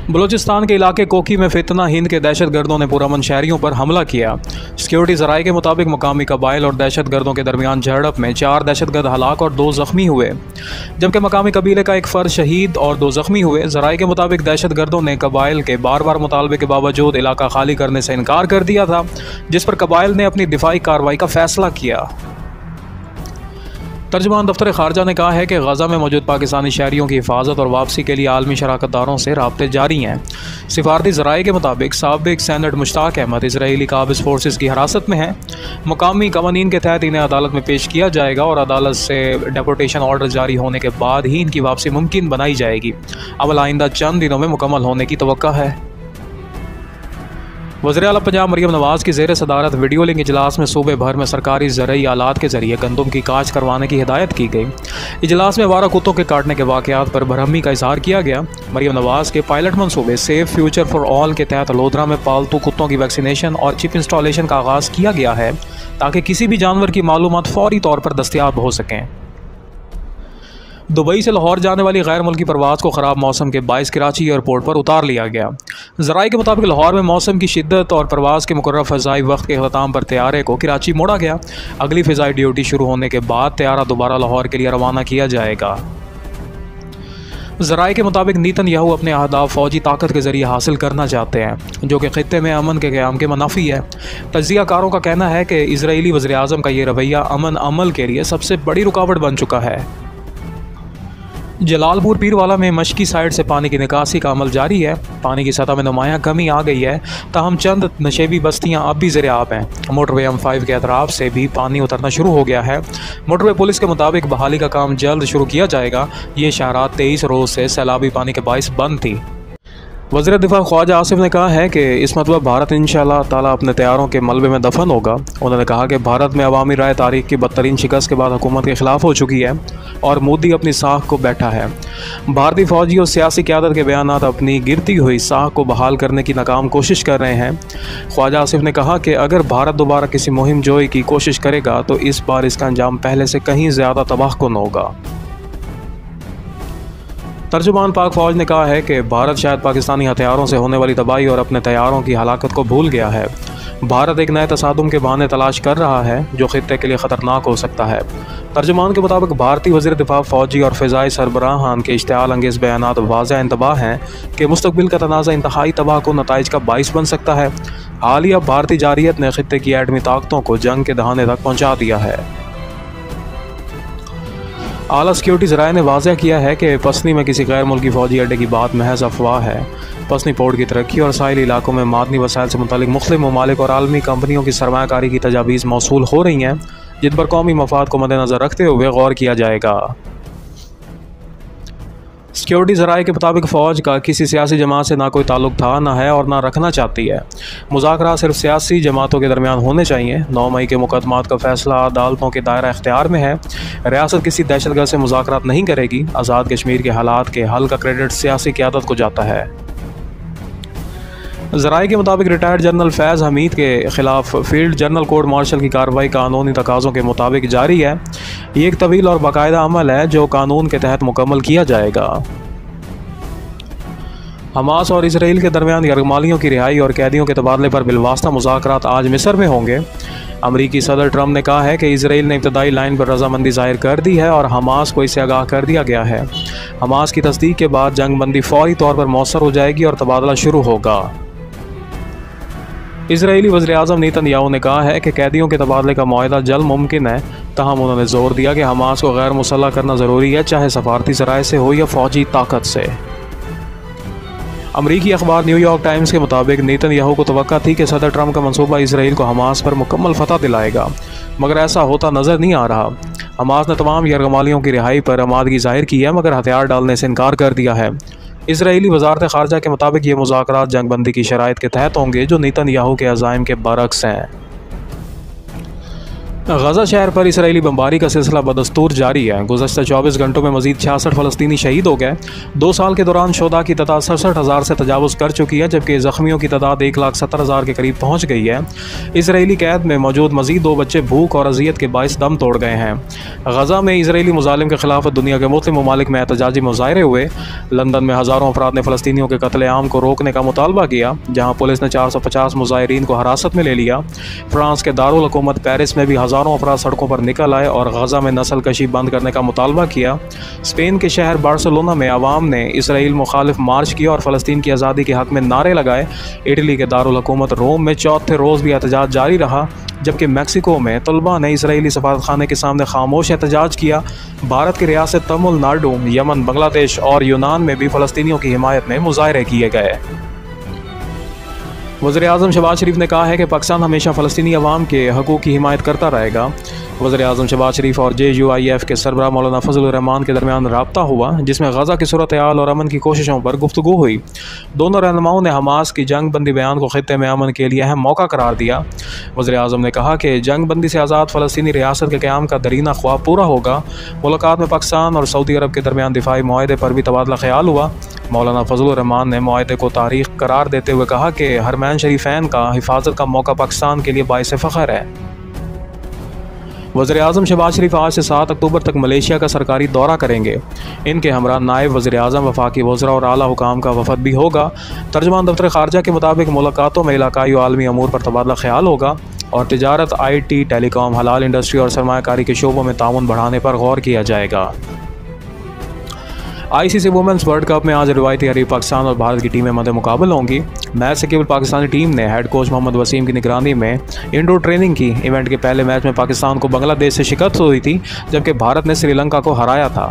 बलूचिस्तान के इलाके कोकी में फितना हिंद के दहशत गर्दों ने पुरअमन शहरियों पर हमला किया। सिक्योरिटी ज़राए के मुताबिक मकामी कबाइल और दहशत गर्दों के दरमियान झड़प में 4 दहशतगर्द हलाक और 2 ज़ख्मी हुए, जबकि मकामी कबीले का एक फ़र्द शहीद और 2 ज़ख्मी हुए। ज़राए के मुताबिक दहशत गर्दों ने कबाइल के बार बार मुतालबे के बावजूद इलाका खाली करने से इनकार कर दिया था, जिस पर कबाइल ने अपनी दिफाई कार्रवाई का फैसला किया। तर्जुमान दफ्तर खारजा ने कहा है कि गजा में मौजूद पाकिस्तानी शहरियों की हिफाजत और वापसी के लिए आलमी शराकतदारों से राब्ते जारी हैं। सिफारती ज़राए के मुताबिक साबिक सेनेटर मुश्ताक अहमद इसराइली काबिज़ फोर्सेस की हिरासत में हैं। मकामी कवानीन के तहत इन्हें अदालत में पेश किया जाएगा और अदालत से डेपोटेशन ऑर्डर जारी होने के बाद ही इनकी वापसी मुमकिन बनाई जाएगी। अमल आइंदा चंद दिनों में मुकम्मल होने की तवक्का है। वज़ीर आला पंजाब मरियम नवाज़ की ज़ेर सदारत वीडियो लिंक इजलास में सूबे भर में सरकारी ज़रई आलात के ज़रिए गंदम की काश्त करवाने की हिदायत की गई। इजलास में आवारा कुत्तों के काटने के वाक़यात पर बरहमी का इजहार किया गया। मरियम नवाज़ के पायलट मनसूबे सेफ फ्यूचर फॉर ऑल के तहत लोधरा में पालतू कुत्तों की वैक्सीनेशन और चिप इंस्टॉलेशन का आगाज़ किया गया है, ताकि किसी भी जानवर की मालूमात फ़ौरी तौर पर दस्तयाब हो सकें। दुबई से लाहौर जाने वाली गैर मुल्की परवाज़ को ख़राब मौसम के बाइस कराची एयरपोर्ट पर उतार लिया गया। ज़राए के मुताबिक लाहौर में मौसम की शिद्दत और परवाज़ के मुकर्रर फ़ज़ाई वक्त के अख्ताम पर तैयारे को कराची मोड़ा गया। अगली फ़ज़ाई ड्यूटी शुरू होने के बाद तैयारा दोबारा लाहौर के लिए रवाना किया जाएगा। ज़राए के मुताबिक नेतन्याहू अपने अहदाफ फ़ौजी ताकत के ज़रिए हासिल करना चाहते हैं, जो कि ख़ित्ते में अमन के क़याम के मुनाफी है। तज्ज़ियाकारों का कहना है कि इज़राइली वज़ीर आज़म का ये रवैया अमन अमल के लिए सबसे बड़ी रुकावट बन चुका है। जलालपुर पीरवाला में मशकी साइड से पानी की निकासी का अमल जारी है। पानी की सतह में नुमायां कमी आ गई है, ताहम चंद नशेबी बस्तियां अब भी ज़ेर आब हैं। मोटरवे M5 के अतराफ से भी पानी उतरना शुरू हो गया है। मोटरवे पुलिस के मुताबिक बहाली का काम जल्द शुरू किया जाएगा। ये शहरात 23 रोज़ से सैलाबी पानी के बाइस बंद थी। वज़ीर दिफा ख्वाजा आसिफ ने कहा है कि इस मतलब भारत इंशाअल्लाह ताला अपने तैयारों के मलबे में दफन होगा। उन्होंने कहा कि भारत में अवामी राय तारीख की बदतरीन शिकस्त के बाद हुकूमत के ख़िलाफ़ हो चुकी है और मोदी अपनी साख को बैठा है। भारतीय फ़ौजी और सियासी क़यादत के बयानात अपनी गिरती हुई साख को बहाल करने की नाकाम कोशिश कर रहे हैं। ख्वाजा आसिफ ने कहा कि अगर भारत दोबारा किसी मुहिम जोई की कोशिश करेगा तो इस बार इसका अंजाम पहले से कहीं ज़्यादा तबाहकुन होगा। तर्जुमान पाक फ़ौज ने कहा है कि भारत शायद पाकिस्तानी हथियारों से होने वाली तबाही और अपने तैयारों की हलाकत को भूल गया है। भारत एक नए तसादुम के बहाने तलाश कर रहा है जो ख़ित्ते के लिए ख़तरनाक हो सकता है। तर्जुमान के मुताबिक भारतीय वज़ीर दिफा फ़ौजी और फ़िज़ाई सरबराहान के इश्तिआल अंगेज़ बयानात वाज़ेह इंतबाह हैं कि मुस्तक़बिल का तनाज़ा इंतहाई तबाह को नताइज का बाइस बन सकता है। हालिया भारतीय जारियत ने ख़ित्ते की एटमी ताकतों को जंग के दहाने तक पहुँचा दिया है। आला सिक्योरिटी ज़राए ने वाज़ेह किया है कि पसनी में किसी गैर मुल्की फ़ौजी अड्डे की बात महज अफवाह है। पसनी पोर्ट की तरक्की और साहिली इलाकों में मादनी वसाइल से मुतालिक मुख्तलिफ ममालिक और आलमी कंपनियों की सरमायाकारी की तजावीज़ मौसूल हो रही हैं, जिन पर कौमी मफाद को मद्देनज़र रखते हुए गौर किया जाएगा। सिक्योरिटी ज़राए के मुताबिक फ़ौज का किसी सियासी जमात से ना कोई ताल्लुक़ था, ना है और ना रखना चाहती है। मुज़ाकरात सिर्फ सियासी जमातों के दरमियान होने चाहिए। 9 मई के मुकदमात का फ़ैसला अदालतों के दायरा इख्तियार में है। रियासत किसी दहशतगर्द से मुज़ाकरात नहीं करेगी। आज़ाद कश्मीर के हालात के हल का क्रेडिट सियासी क़यादत को जाता है। ज़राए के मुताबिक रिटायर्ड जनरल फैज़ हमीद के ख़िलाफ़ फील्ड जनरल कोर्ट मार्शल की कार्रवाई कानूनी तकाज़ों के मुताबिक जारी है। ये एक तवील और बाकायदा अमल है जो कानून के तहत मुकम्मल किया जाएगा। हमास और इसराइल के दरमियान यरगमालियों की रिहाई और कैदियों के तबादले पर बिलवास्ता मुज़ाकरात आज मिस्र में होंगे। अमरीकी सदर ट्रंप ने कहा है कि इसराइल ने इब्तदाई लाइन पर रजामंदी ज़ाहिर कर दी है और हमास को इससे आगाह कर दिया गया है। हमास की तस्दीक के बाद जंग बंदी फौरी तौर पर मौसर हो जाएगी और तबादला शुरू होगा। इजरायली वज़ीर आज़म नेतन्याहू ने कहा है कि कैदियों के तबादले का मुआहदा जल्द मुमकिन है, तहम उन्होंने जोर दिया कि हमास को गैर मुसल्लह करना ज़रूरी है, चाहे सफारती ज़राए से हो या फ़ौजी ताकत से। अमरीकी अखबार न्यूयॉर्क टाइम्स के मुताबिक नेतन्याहू को तवक्का थी कि सदर ट्रंप का मंसूबा इसराइल को हमास पर मुकम्मल फतह दिलाएगा, मगर ऐसा होता नज़र नहीं आ रहा। हमास ने तमाम यरगमालियों की रिहाई पर आमादगी जाहिर की है, मगर हथियार डालने से इनकार कर दिया है। इसराइली वजारत ख़ारजा के मुताबिक ये मुज़ाकरात जंग बंदी की शराइत के तहत होंगे जो नेतन्याहू के अज़ाइम के बरअक्स हैं। गजा शहर पर इसराइली बमबारी का सिलसिला बदस्तूर जारी है। गुज़श्ता 24 घंटों में मजीद 66 फ़लस्तीनी शहीद हो गए। 2 साल के दौरान शोदा की तादाद 67,000 से तजावुज़ कर चुकी है, जबकि ज़ख्मियों की तादाद 1,70,000 के करीब पहुँच गई है। इसराइली कैद में मौजूद मजीद 2 बच्चे भूख और अजियत के बायस दम तोड़ गए हैं। गजा में इसराइली मुजालिम के खिलाफ दुनिया के मुख्तलिफ ममालिक में एहतजाजी मुजाहरे हुए। लंदन में हज़ारों अफराद ने फ़लस्तीनियों के कत्लेआम को रोकने का मुतालबा किया, जहाँ पुलिस ने 450 मुजाहिरीन को हिरासत में ले लिया। फ्रांस के दारुल हुकूमत पेरिस में भी हज़ारों अफराद सड़कों पर निकल आए और गजा में नस्ल कशी बंद करने का मुतालबा किया। स्पेन के शहर बार्सिलोना में अवाम ने इसराइल मुखालिफ मार्च किया और फ़लस्तीन की आज़ादी के हक़ में नारे लगाए। इटली के दारुल हुकूमत रोम में चौथे रोज़ भी एहतजाज जारी रहा, जबकि मैक्सिको में तलबा ने इसराइली सफारतखाने के सामने खामोश एहतजाज किया। भारत की रियासत तमिलनाडु, यमन, बांग्लादेश और यूनान में भी फ़लस्तीनियों की हिमायत में मुजाहरे किए गए। वज़ीर-ए-आज़म शहबाज शरीफ ने कहा है कि पाकिस्तान हमेशा फ़लस्तीनी अवाम के हकूक़ की हिमायत करता रहेगा। वज़ीर-ए-आज़म शहबाज शरीफ और JUIF के सरबराह मौलाना फजलुर रहमान के दरमियान रब्ता हुआ, जिसमें गजा की सूरत-ए-हाल और अमन की कोशिशों पर गुफ्तगू हुई। दोनों रहनुमाओं ने हमास की जंग बंदी बयान को खित्ते में अमन के लिए अहम मौका करार दिया। वज़ीर-ए-आज़म ने कहा कि जंग बंदी से आज़ाद फ़लस्तीनी रियासत के क़याम का दरीना ख्वाब पूरा होगा। मुलाकात में पाकिस्तान और सऊदी अरब के दरमियान दिफाई मुआहदे पर भी तबादला ख्याल हुआ। मौलाना फजलुर रहमान ने मुआहदे को तारीख़ करार देते हुए कहा कि हरमैन शरीफैन का हिफाजत का मौका पाकिस्तान के लिए बाइस फ़ख्र है। वज़ीर-ए-आज़म शहबाज शरीफ आज से 7 अक्टूबर तक मलेशिया का सरकारी दौरा करेंगे। इनके हमरा नायब वज़ीर-ए-आज़म, वफाकी वज़रा और आला हुकाम का वफ़द भी होगा। तर्जुमान दफ्तर ख़ारजा के मुताबिक मुलाकातों में इलाकाई और आलमी अमूर पर तबादला ख्याल होगा और तिजारत, IT, टेलीकॉम, हलाल इंडस्ट्री और सरमायाकारी के शोबों में ताउन बढ़ाने पर गौर किया जाएगा। ICC वुमेंस वर्ल्ड कप में आज रिवायती हरीफ पाकिस्तान और भारत की टीमें मद्दे मुकाबल होंगी। मैच से केवल पाकिस्तानी टीम ने हेड कोच मोहम्मद वसीम की निगरानी में इंडोर ट्रेनिंग की। इवेंट के पहले मैच में पाकिस्तान को बांग्लादेश से शिकस्त हुई थी, जबकि भारत ने श्रीलंका को हराया था।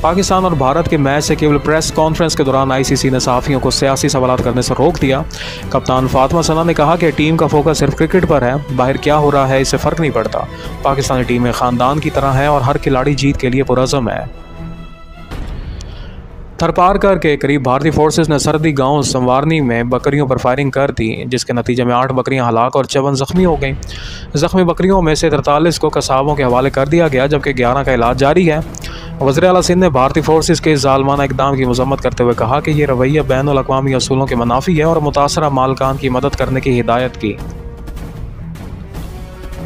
पाकिस्तान और भारत के मैच से केवल प्रेस कॉन्फ्रेंस के दौरान ICC ने सहाफ़ियों को सियासी सवालात करने से रोक दिया। कप्तान फातिमा सना ने कहा कि टीम का फोकस सिर्फ क्रिकेट पर है, बाहर क्या हो रहा है इससे फ़र्क नहीं पड़ता। पाकिस्तानी टीम एक ख़ानदान की तरह है और हर खिलाड़ी जीत के लिए पुरज़म है। थरपारकर के करीब भारतीय फोर्सेस ने सरहदी गांव संवारनी में बकरियों पर फायरिंग कर दी, जिसके नतीजे में 8 बकरियां हलाक और 54 ज़ख्मी हो गईं। ज़ख्मी बकरियों में से 43 को कसाबों के हवाले कर दिया गया, जबकि 11 का इलाज जारी है। वज़ीर आला सिंध ने भारतीय फोर्सेस के ज़ालमाना इक़दाम की मज़म्मत करते हुए कहा कि यह रवैया बैनुल अक़वामी असूलों के मुनाफ़ी है और मुतासरा मालकान की मदद करने की हिदायत की।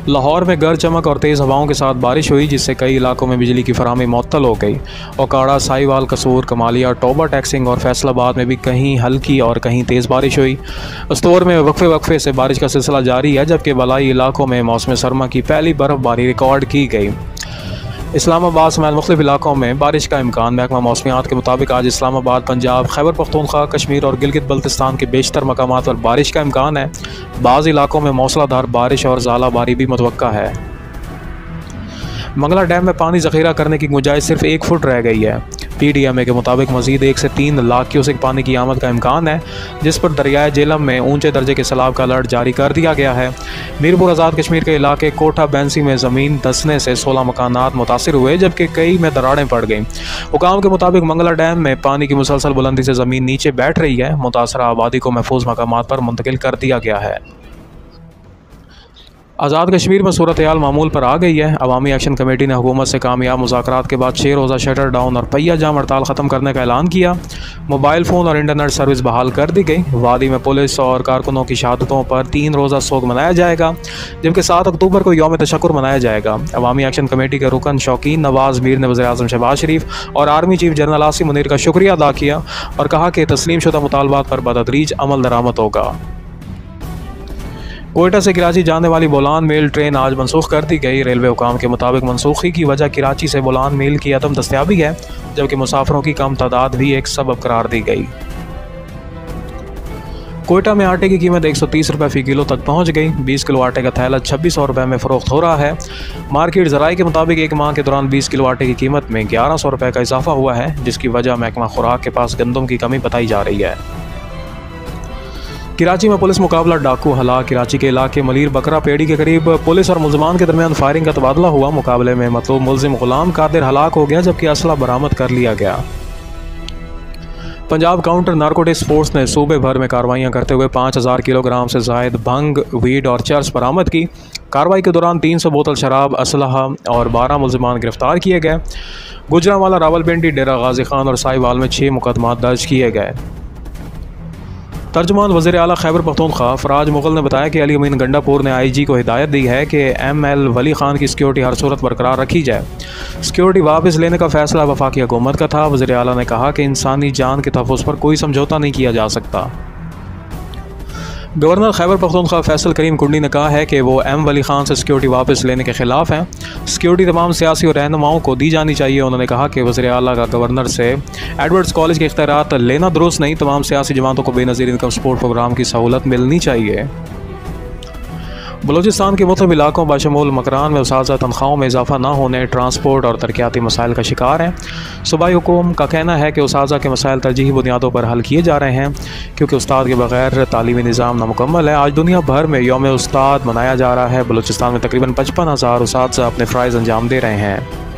लाहौर में गर्ज चमक और तेज़ हवाओं के साथ बारिश हुई, जिससे कई इलाकों में बिजली की फराहमी मुअत्तल हो गई। ओकाड़ा, साहिवाल, कसूर, कमालिया, टोबा टैक्सिंग और फैसलाबाद में भी कहीं हल्की और कहीं तेज़ बारिश हुई। अस्तौर में वक्फे से बारिश का सिलसिला जारी है, जबकि बलाई इलाकों में मौसम सरमा की पहली बर्फ़बारी रिकॉर्ड की गई। इस्लामाबाद समेत मुख्तलिफ इलाकों में बारिश का इम्कान। महकमा मौसमियात के मुताबिक आज इस्लामाबाद, पंजाब, खैबर पख्तूनख्वा, कश्मीर और गिलगित बल्तिस्तान के बेशतर मकामात पर बारिश का इम्कान है। बाज़ इलाकों में मूसलाधार बारिश और ज़ालाबारी भी मुतवक्का है। मंगला डैम में पानी ज़ख़ीरा करने की गुंजाइश सिर्फ 1 फुट रह गई है। PDMA के मुताबिक मज़ीद 1 से 3 लाख क्यूसेक पानी की आमद का इम्कान है, जिस पर दरियाए जेलम में ऊंचे दर्जे के सैलाब का अलर्ट जारी कर दिया गया है। मीरपुर आज़ाद कश्मीर के इलाके कोठा बैंसी में ज़मीन धंसने से 16 मकानात मुतासिर हुए, जबकि कई में दरारें पड़ गईं। हुकाम के मुताबिक मंगला डैम में पानी की मुसलसल बुलंदी से ज़मीन नीचे बैठ रही है। मुतासरा आबादी को महफूज मकामात पर मुंतकिल कर दिया गया है। आज़ाद कश्मीर में सूरत हाल मामूल पर आ गई है। अवामी एक्शन कमेटी ने हुकूमत से कामयाब मुज़ाकरात के बाद 6 रोज़ा शटर डाउन और पहिया जाम हड़ताल ख़त्म करने का ऐलान किया। मोबाइल फ़ोन और इंटरनेट सर्विस बहाल कर दी गई। वादी में पुलिस और कारकुनों की शहादतों पर 3 रोज़ा सोग मनाया जाएगा, जबकि 7 अक्टूबर को यौम तशक्कुर मनाया जाएगा। अवामी एक्शन कमेटी के रुकन शौकीन नवाज़ मीर ने वज़ीर-ए-आज़म शहबाज शरीफ और army chief general Asim Munir का शुक्रिया अदा किया और कहा कि तस्लीम शुदा मुतालबात पर बतदरीज अमल दरामद होगा। कोयटा से कराची जाने वाली बोलान मेल ट्रेन आज मनसूख कर दी गई। रेलवे हुकाम के मुताबिक मनसूखी की वजह कराची से बोलान मेल की अदम दस्तयाबी है, जबकि मुसाफिरों की कम तादाद भी एक सबब करार दी गई। कोयटा में आटे की कीमत 130 रुपये फ़ी किलो तक पहुंच गई। 20 किलो आटे का थैला 2600 रुपये में फ़रोख्त हो रहा है। मार्केट ज़राए के मुताबिक 1 माह के दौरान 20 किलो आटे की कीमत में 1100 रुपये का इजाफा हुआ है, जिसकी वजह महकमा खुराक के पास गंदम की कमी बताई जा रही है। कराची में पुलिस मुकाबला डाकू हलाक। कराची के इलाके मलीर बकरा पेड़ी के करीब पुलिस और मुलजमान के दरमियान फायरिंग का तबादला हुआ। मुकाबले में मतलूब मुलजिम गुलाम कादिर हलाक हो गया, जबकि असला बरामद कर लिया गया। पंजाब काउंटर नारकोटिक्स फोर्स ने सूबे भर में कार्रवाइयां करते हुए 5000 किलोग्राम से जायद भंग, वीड और चर्स बरामद की। कार्रवाई के दौरान 300 बोतल शराब, असलहा और 12 मुलजिमान गिरफ्तार किए गए। गुजरांवाला, रावलपिंडी, डेरा गाजी खान और साहिवाल में 6 मुकदमा दर्ज किए गए। तर्जुमान वज़ीर आला खैबर पख्तूनख्वा फराज मुग़ल ने बताया कि अली अमीन गंडापुर ने IG को हिदायत दी है कि ML वली खान की सिक्योरिटी हर सूरत बरकरार रखी जाए। सिक्योरिटी वापस लेने का फैसला वफाकी हुकूमत का था। वज़ीर आला ने कहा कि इंसानी जान के तहफ़्फ़ुज़ पर कोई समझौता नहीं किया जा सकता। गवर्नर खैबर पख्तूनख्वा फैसल करीम कुंडी ने कहा है कि वो M वली खान से सिक्योरिटी वापस लेने के ख़िलाफ़ हैं। सिक्योरिटी तमाम सियासी और रहनुमाओं को दी जानी चाहिए। उन्होंने कहा कि वज़ीर आला का गवर्नर से एडवर्ड्स कॉलेज के इख्तियारात लेना दुरुस्त नहीं। तमाम सियासी जमातों को बेनज़ीर इनकम सपोर्ट प्रोग्राम की सहूलत मिलनी चाहिए। बलूचिस्तान के मुख्तलिफ इलाकों बशमूल मकरान में उसाज़ा तनख्वाहों में इजाफा न होने, ट्रांसपोर्ट और तरक्याती मसाइल का शिकार हैं। सूबाई हुकूमत का कहना है कि उसाज़ा के मसाइल तरजीही बुनियादों पर हल किए जा रहे हैं क्योंकि उस्ताद के बगैर तालीमी निज़ाम नामुकम्मल है। आज दुनिया भर में यौम उस्ताद मनाया जा रहा है। बलूचिस्तान में तकरीबन 55,000 उसाज़ा अपने फ़राइज़ अंजाम दे रहे हैं।